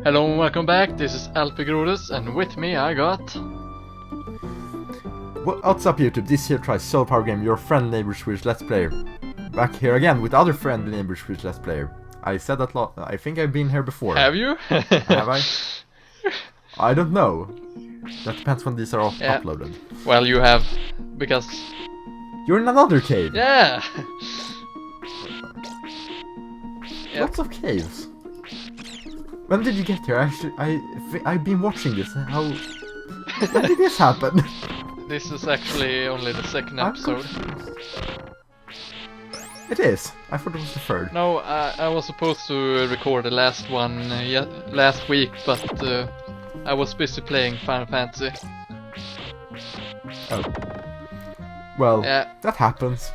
Hello and welcome back, this is LPGrodus and with me I got... What's up YouTube, this is HelioTrice Soul Power Game, your friendly neighbor Swedish Let's Player. Back here again with other friendly neighbor Swedish Let's Player. I said that I think I've been here before. Have you? Have I? I don't know. That depends when these are uploaded. Well, you have, because... You're in another cave! Yeah! Lots of caves. When did you get here? Actually, I've been watching this. When did this happen? This is actually only the second episode. It is. I thought it was the third. No, I was supposed to record the last one last week, but I was busy playing Final Fantasy. Oh. Well, yeah. That happens.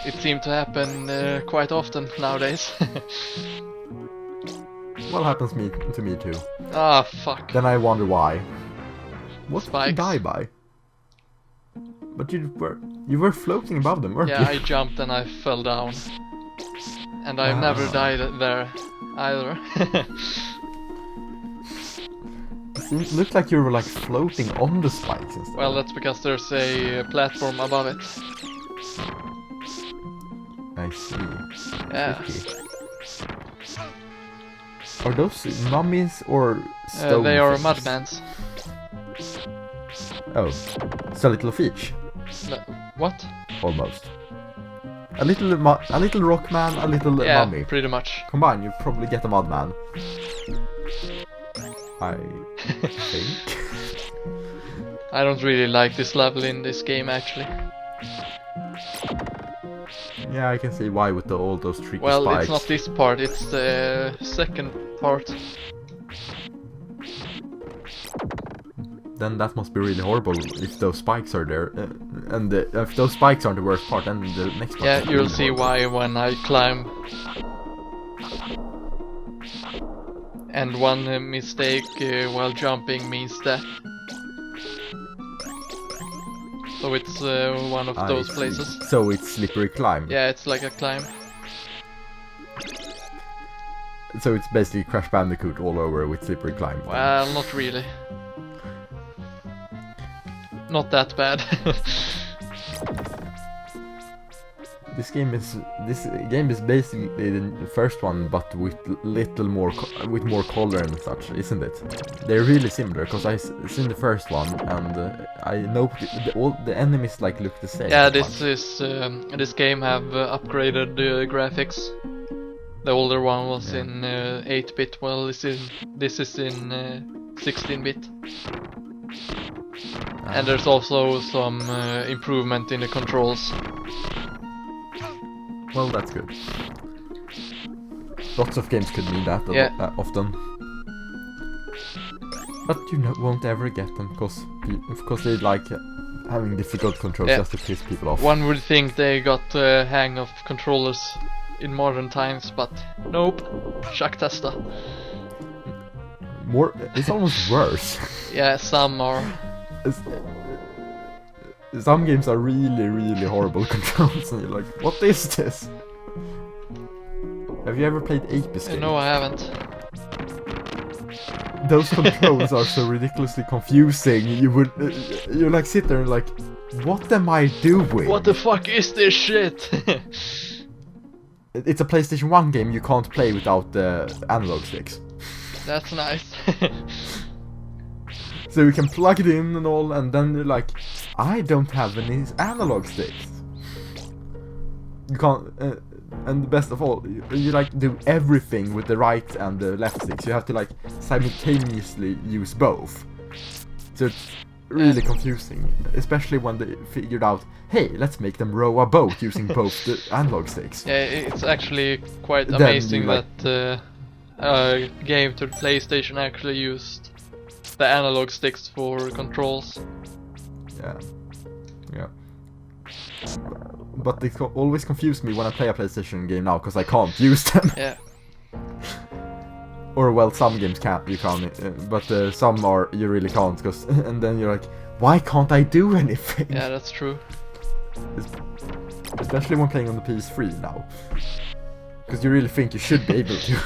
It seemed to happen quite often nowadays. Well, happens to me too. Ah, fuck. Then I wonder why. What did you Spikes. die by? But you were floating above them, weren't you? Yeah, I jumped and I fell down. And I've never died there either. It looked like you were like floating on the spikes and stuff. Well, that's because there's a platform above it. I see. Yeah. Tricky. Are those mummies or stone they are things? mudmans. Oh, it's a little of each. What? Almost. A little rock man, a little mummy. Yeah, pretty much. Combine, you probably get a mudman. I think. I don't really like this level in this game, actually. Yeah, I can see why with all those tricky well, spikes. it's not this part, it's the second part. Then that must be really horrible if those spikes are there. And if those spikes are the worst part, then the next part Yeah, is you'll really see horrible. why when I climb. And one mistake while jumping means death. So it's one of those places. So it's slippery climb. Yeah, it's like a climb. So it's basically Crash Bandicoot all over with slippery climb. Well, not really. Not that bad. This game is basically the first one, but with more color and such, isn't it? They're really similar because I've seen the first one and I know all the enemies like look the same. Yeah, this game have upgraded graphics. The older one was in 8-bit. Well, this is in 16-bit. And there's also some improvement in the controls. Well, that's good. Lots of games could need that often. But you won't ever get them because they like having difficult controls just to piss people off. One would think they got the hang of controllers in modern times, but nope. Chuck testa. It's almost worse. Yeah, some are. Some games are really, really horrible controls, and you're like, what is this? Have you ever played 8-bit? No, I haven't. Those controls are so ridiculously confusing. You like sit there and like, what am I doing? What the fuck is this shit? It's a PlayStation 1 game you can't play without the analog sticks. That's nice. So you can plug it in and all, and then you're like, I don't have any analog sticks. You can't, and the best of all, you like do everything with the right and the left sticks. You have to like simultaneously use both. So it's really confusing, especially when they figured out, hey, let's make them row a boat using both the analog sticks. Yeah, it's actually quite amazing that a game to the PlayStation actually used the analog sticks for controls. Yeah. But they always confuse me when I play a PlayStation game now because I can't use them. Yeah. Or well, some games you can't, but some you really can't. And then you're like, why can't I do anything? Yeah, that's true. Especially when playing on the PS3 now, because you really think you should be able to.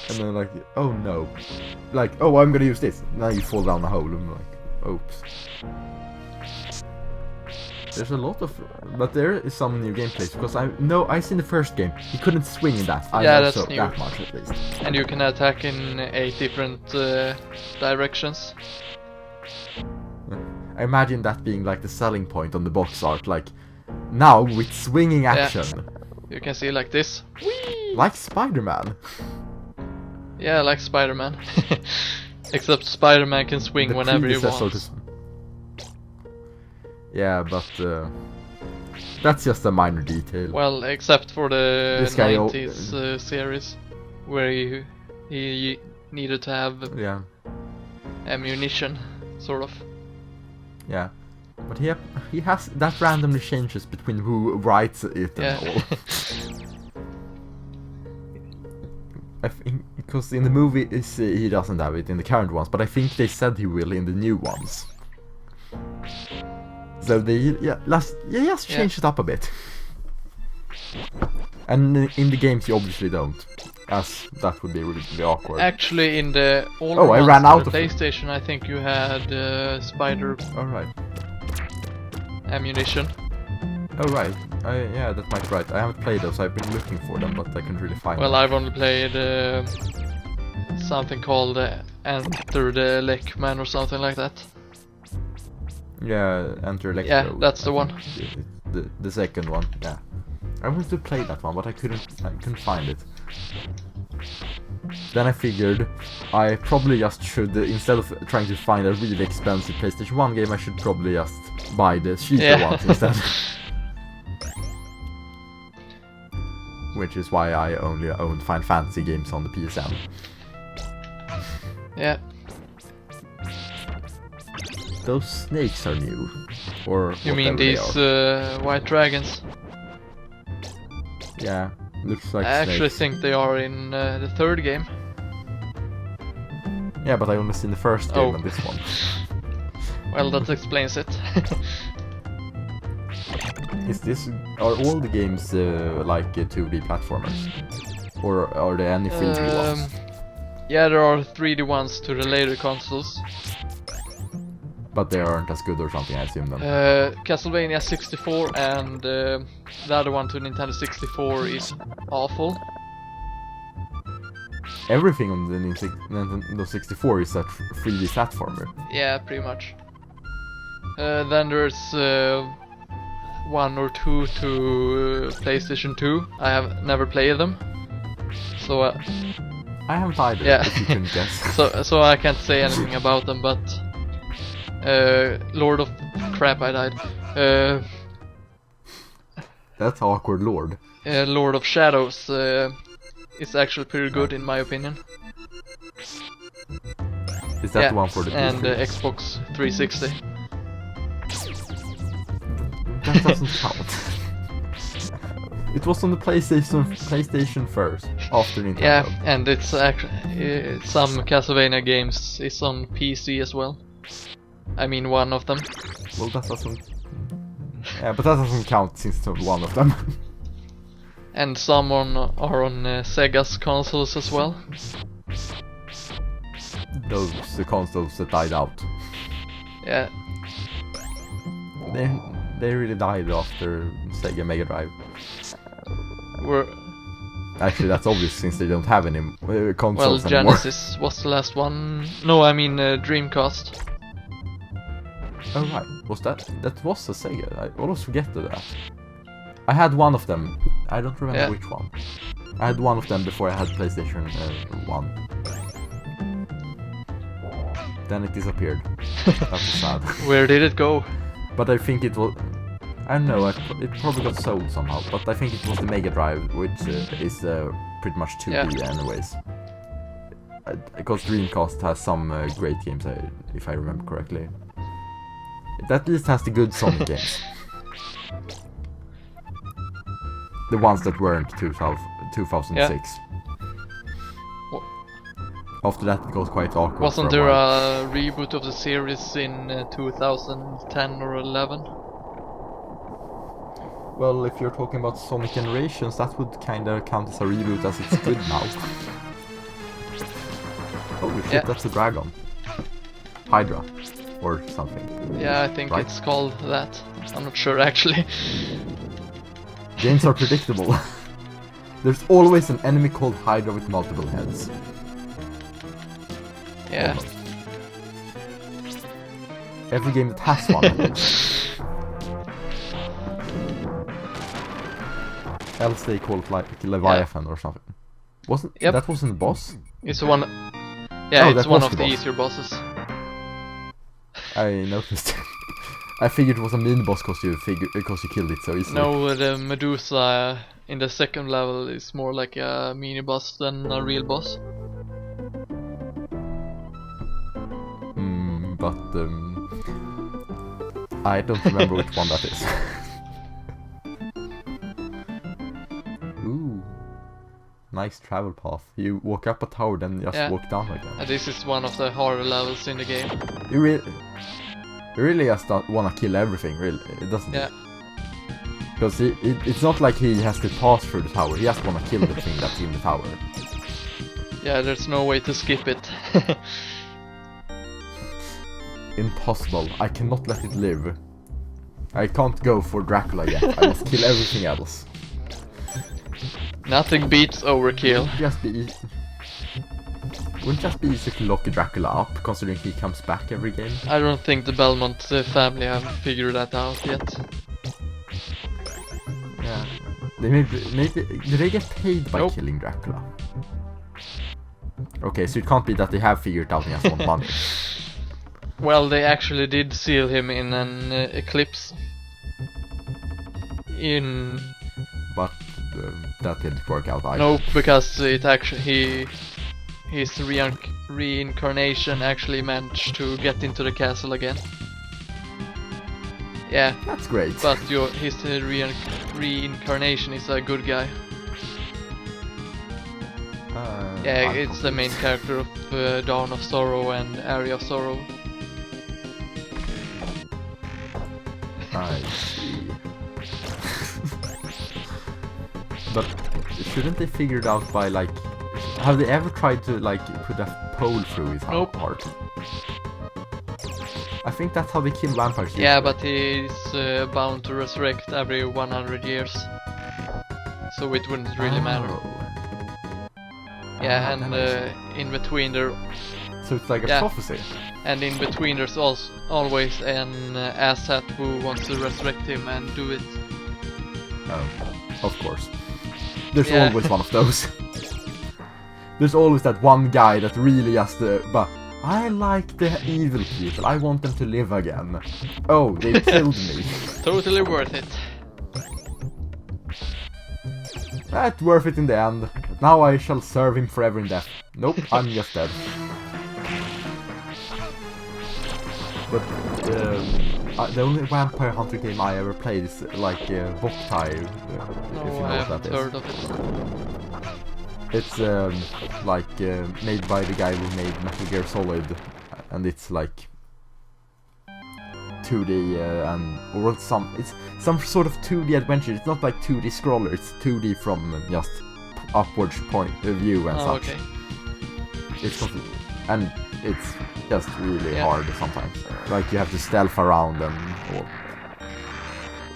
And then like, oh no. Like, oh, I'm gonna use this. Now you fall down a hole. I'm like, oops. There's a lot of, but there is some new gameplays because I seen the first game. He couldn't swing in that. I Yeah, know that's so, new. that much at least. And you can attack in 8 different directions. I imagine that being like the selling point on the box art, like now with swinging action. Yeah. You can see like this. Whee! Like Spider-Man. Yeah, like Spider-Man. Except Spider-Man can swing whenever he wants. Yeah, but that's just a minor detail. Well, except for the 90s series, where he needed to have ammunition, sort of. Yeah, but he has that randomly changes between who writes it and all. I think because in the movie he doesn't have it in the current ones, but I think they said he will in the new ones. So they just change it up a bit. And in the games you obviously don't, as that would be really awkward. Actually, in the older I ones, ran out the of PlayStation, I think you had spider ammunition. Oh right, yeah, that might be right. I haven't played those. I've been looking for them, but I can't really find them. Well, I've only played something called Enter the Leckman or something like that. Yeah, Enter Electro. Yeah, that's the one. The second one. Yeah, I wanted to play that one, but I couldn't find it. Then I figured I probably just should, instead of trying to find a really expensive PlayStation 1 game, I should probably just buy the cheaper ones instead. Which is why I only own Final Fantasy games on the PSN. Yeah. Those snakes are new, or you mean these white dragons? Yeah, looks like I actually think they are in the third game. Yeah, but I only seen the first game and this one. Well, that explains it. Are all the games like 2D platformers, or are there any 3D ones? Yeah, there are 3D ones to the later consoles. But they aren't as good or something, I assume then. Castlevania 64 and the other one to Nintendo 64 is awful. Everything on the Nintendo 64 is a 3D platformer. Yeah, pretty much. Then there's 1 or 2 to PlayStation 2. I have never played them. So I haven't either, if you can guess. so I can't say anything about them, but Lord of crap, I died. That's awkward, Lord. Lord of Shadows is actually pretty good in my opinion. Is that the one for the PS3? And Xbox 360. That doesn't count. It was on the PlayStation first, after Nintendo. Yeah, and it's actually some Castlevania games is on PC as well. I mean, one of them. Well, that doesn't. Yeah, but that doesn't count since it's one of them. And some are on Sega's consoles as well. Those the consoles that died out. Yeah. They really died after Sega Mega Drive. Actually, that's obvious since they don't have any consoles well, anymore. Genesis was the last one. No, I mean Dreamcast. Oh right, was that was a Sega? I always forget that. I had one of them. I don't remember which one. I had one of them before I had PlayStation 1. Then it disappeared. That was sad. Where did it go? But I think it was. I don't know. It probably got sold somehow. But I think it was the Mega Drive, which is pretty much 2D anyways. Because Dreamcast has some great games, if I remember correctly. It at least has the good Sonic games. The ones that weren't 2006. Yeah. After that it goes quite awkward. Wasn't there a reboot of the series in 2010 or 11? Well, if you're talking about Sonic Generations, that would kinda count as a reboot as it's good now. Holy shit, Yeah. that's a dragon. Hydra. Or something. Yeah, I think Right? it's called that. I'm not sure actually. Games are predictable. There's always an enemy called Hydra with multiple heads. Yeah. Almost. Every game that has one. Else they call it like Leviathan or something. Yep. That wasn't the boss? It's one. Yeah, Oh, it's that one was of the the boss. easier bosses. I noticed. I figured it was a mini boss because you killed it so easily. No, the Medusa in the second level is more like a mini boss than a real boss. But I don't remember which one that is. Ooh, nice travel path. You walk up a tower, then just walk down again. This is one of the harder levels in the game. You really just don't wanna kill everything, really. It doesn't. Yeah. Because it's not like he has to pass through the tower. He just wanna kill the thing that's in the tower. Yeah, there's no way to skip it. Impossible. I cannot let it live. I can't go for Dracula yet. I must kill everything else. Nothing beats overkill. Wouldn't just be easy to lock Dracula up, considering he comes back every game? I don't think the Belmont family have figured that out yet. Yeah. They maybe do they get paid by Nope. killing Dracula? Okay, so it can't be that they have figured it out and just want money. Well, they actually did seal him in an eclipse. But that didn't work out either. Nope, because it actually his reincarnation actually managed to get into the castle again. Yeah, That's great. but his reincarnation is a good guy. Yeah, it's the main character of Dawn of Sorrow and Area of Sorrow. I see. But shouldn't they figure it out by like... Have they ever tried to like put a pole through his heart? I think that's how they kill vampires usually. Yeah, but he's bound to resurrect every 100 years. So it wouldn't really matter. Yeah, and in between there... So it's like a prophecy. And in between there's also always an asshat who wants to resurrect him and do it. Oh, of course. There's always one of those. There's always that one guy that really just... but I like the evil people, I want them to live again. Oh, they killed me. Totally worth it. That's worth it in the end. Now I shall serve him forever in death. Nope, I'm just dead. But the only Vampire Hunter game I ever played is like Boktai, if you know I what haven't that heard is. of it. It's like made by the guy who made Metal Gear Solid, and it's like 2D or it's some sort of 2D adventure. It's not like 2D scroller. It's 2D from just upwards point of view and such. Okay. And it's just really hard sometimes. Like you have to stealth around and all.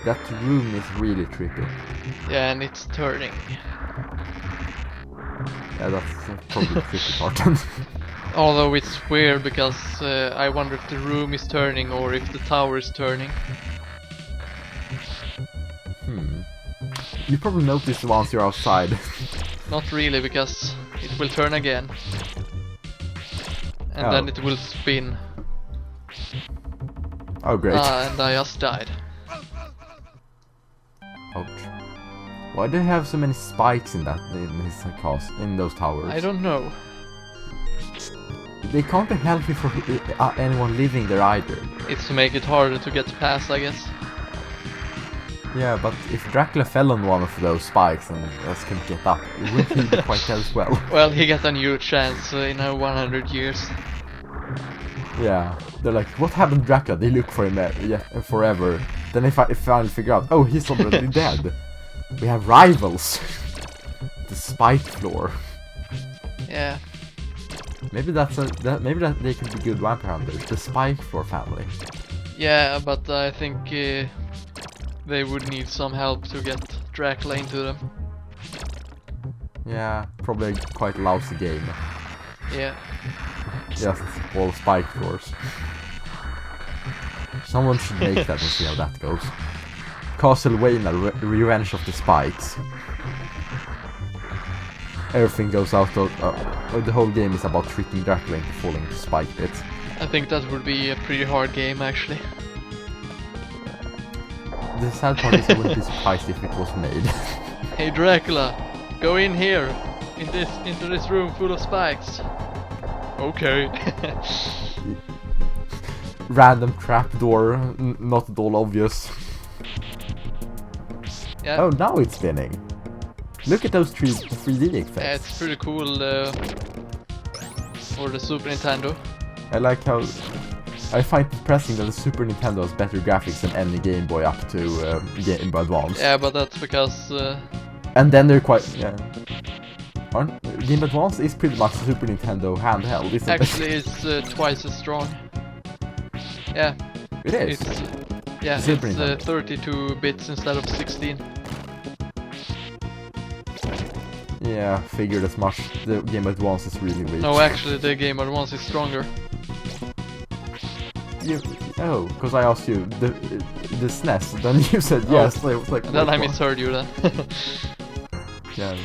That room is really trippy. Yeah, and it's turning. Yeah, that's probably the tricky part. Although it's weird because I wonder if the room is turning or if the tower is turning. You probably notice once you're outside. Not really, because it will turn again. And then it will spin. Oh, great. And I just died. Ouch. Why do they have so many spikes in those towers? I don't know. They can't be healthy for anyone living there either. It's to make it harder to get past, I guess. Yeah, but if Dracula fell on one of those spikes and just couldn't get up, it would be quite dead as well. Well, he got a new chance in 100 years. Yeah, they're like, what happened to Dracula? They look for him forever. Then they finally figure out, oh, he's already dead. We have rivals. The spike floor. Yeah. Maybe maybe that they could be good vampire hunters. The Spike Floor family. Yeah, but I think they would need some help to get Dracula into them. Yeah, probably a quite lousy game. Yeah. Just all Spike Floors. Someone should make that and see how that goes. Castlevania, Revenge of the Spikes. Everything goes out of... the whole game is about tricking Dracula into falling to spike pits. I think that would be a pretty hard game, actually. The sad part is I wouldn't be surprised if it was made. Hey Dracula, go in here, into this room full of spikes. Okay. Random trapdoor, not at all obvious. Yeah. Oh, now it's spinning. Look at those 3D effects. Yeah, it's pretty cool for the Super Nintendo. I like how... I find it impressive that the Super Nintendo has better graphics than any Game Boy up to Game Boy Advance. Yeah, but that's because... and then they're quite... Yeah. Game Boy Advance is pretty much Super Nintendo handheld, isn't it? Actually, it's twice as strong. Yeah. It is? It's 32 bits instead of 16. Yeah, figured as much. The Game Boy Advance is really weak. No, actually, the Game Boy Advance is stronger. Oh, because I asked you the SNES, then you said yes. So I was like, and then I misheard you then. Yeah.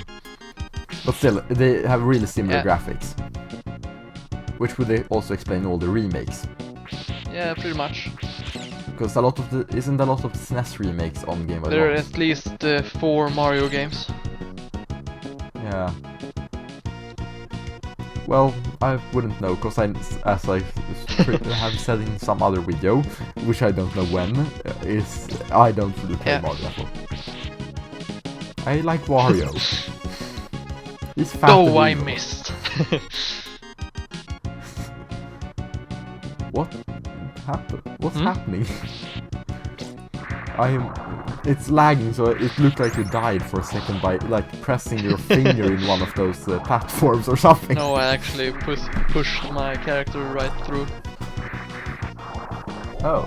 But still, they have really similar graphics. Which would also explain all the remakes. Yeah, pretty much. Because isn't a lot of SNES remakes on Game Boy Advance? There are at least 4 Mario games. Yeah. Well, I wouldn't know, because as I have said in some other video, which I don't know when, I don't really play Mario at all. I like Wario. He's fat. Oh, I missed. What happened? What's happening? It's lagging, so it looked like you died for a second by like pressing your finger in one of those platforms or something. No, I actually pushed my character right through. Oh.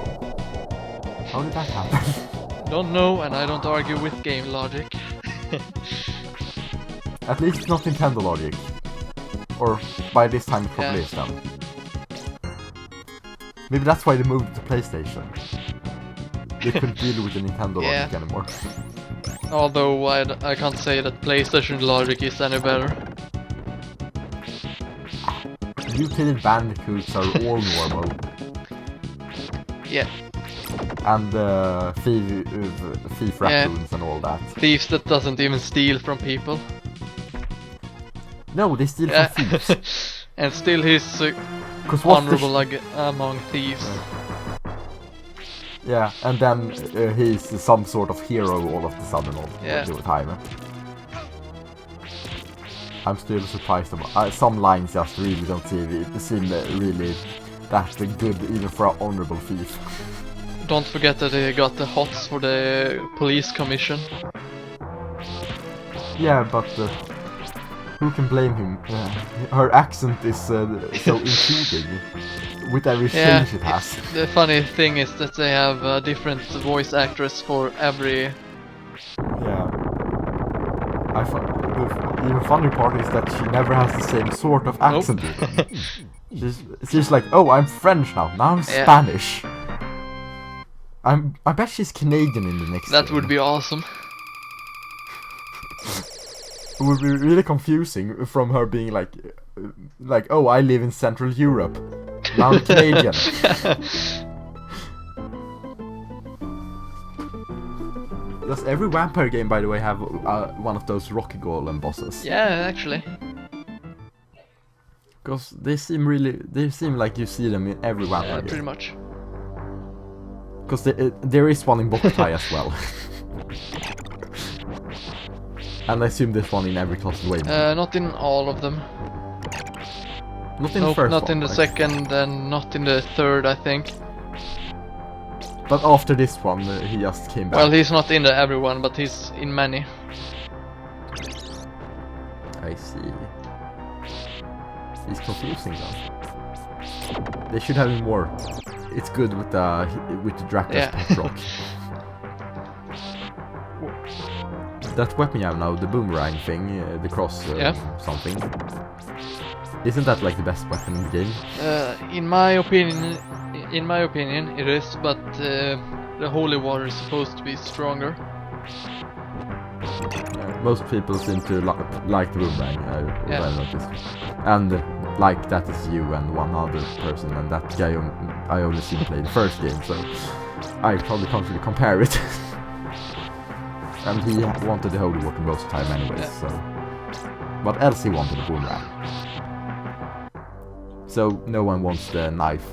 How did that happen? Don't know, and I don't argue with game logic. At least it's not Nintendo logic. Or by this time it probably is then. Maybe that's why they moved to PlayStation. They couldn't deal with the Nintendo logic anymore. Although I can't say that PlayStation logic is any better. Mutated bandicoots are all normal. Yeah. And thief raccoons and all that. Thieves that doesn't even steal from people. No, they steal from thieves. And still he's honorable among thieves. Yeah, and then he's some sort of hero all of the sudden all the time. I'm still surprised about some lines just really don't seem really that good even for an honorable thief. Don't forget that they got the hots for the police commission. Yeah, but who can blame him? Her accent is so intriguing. With every change it has. The funny thing is that they have a different voice actress for every... Yeah. The even funny part is that she never has the same sort of accent. Nope. she's like, oh, I'm French now. Now I'm Spanish. I bet she's Canadian in the next That game. would be awesome. It would be really confusing from her being like, oh, I live in Central Europe. Now I'm Canadian. Does every vampire game, by the way, have one of those Rocky Golem bosses? Yeah, actually. Because they seem like you see them in every vampire game. Pretty much. Because there is one in Boktai as well. And I assume there's one in every Castlevania. Not in all of them. Not in the first not one, in the second and not in the third, I think. But after this one, he just came back. Well, he's not in everyone, but he's in many. I see. He's confusing though. They should have him more. It's good with the Dracula's pop rock. That weapon you have now, the boomerang thing, the cross something. Isn't that like the best weapon in the game? In my opinion, it is. But the holy water is supposed to be stronger. Most people seem to like the boomerang. I noticed. And like that is you and one other person, and that guy I only seen play the first game, so I probably can't really compare it. And he wanted the holy water most of the time anyways, so... What else he wanted? The boomerang. So no one wants the knife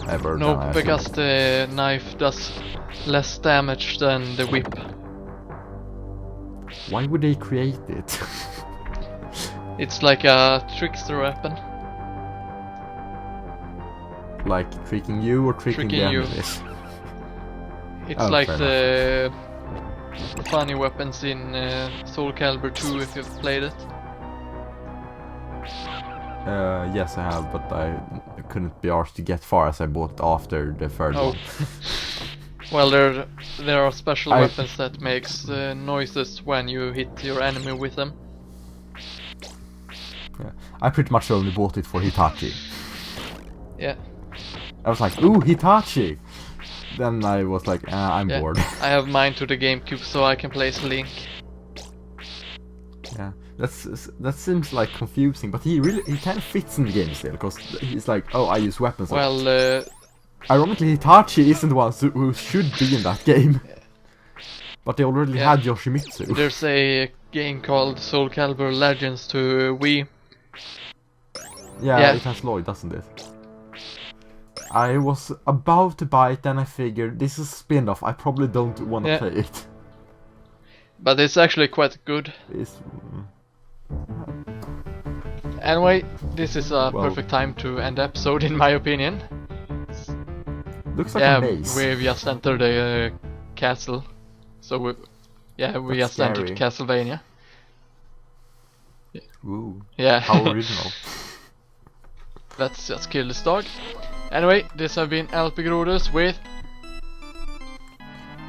ever? No, because the knife does less damage than the whip. Why would they create it? It's like a trickster weapon. Like tricking you or tricking the enemies? It's like the funny weapons in Soul Calibur 2 if you've played it. Yes I have, but I couldn't be asked to get far as I bought after the third one. Well, there are special weapons that makes noises when you hit your enemy with them. Yeah. I pretty much only bought it for Hitachi. Yeah. I was like, ooh, Hitachi! Then I was like, I'm bored. I have mine to the GameCube so I can place Link. Yeah, that seems like confusing, but he kind of fits in the game still, because he's like, oh, I use weapons. Well, ironically, Hitachi isn't the one who should be in that game. But they already had Yoshimitsu. There's a game called Soul Calibur Legends to Wii. Yeah, it has Lloyd, doesn't it? I was about to buy it, then I figured this is a spin-off, I probably don't want to play it. But it's actually quite good. Anyway, this is a perfect time to end the episode in my opinion. Looks like a maze. We've just entered a castle. So we just entered Castlevania. Ooh. Yeah. How original. Let's just kill this dog. Anyway, this has been LPGrodus with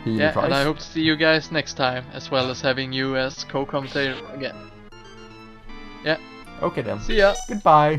HelioTrice. and I hope to see you guys next time, as well as having you as co-commentator again. Yeah. Okay then. See ya. Goodbye.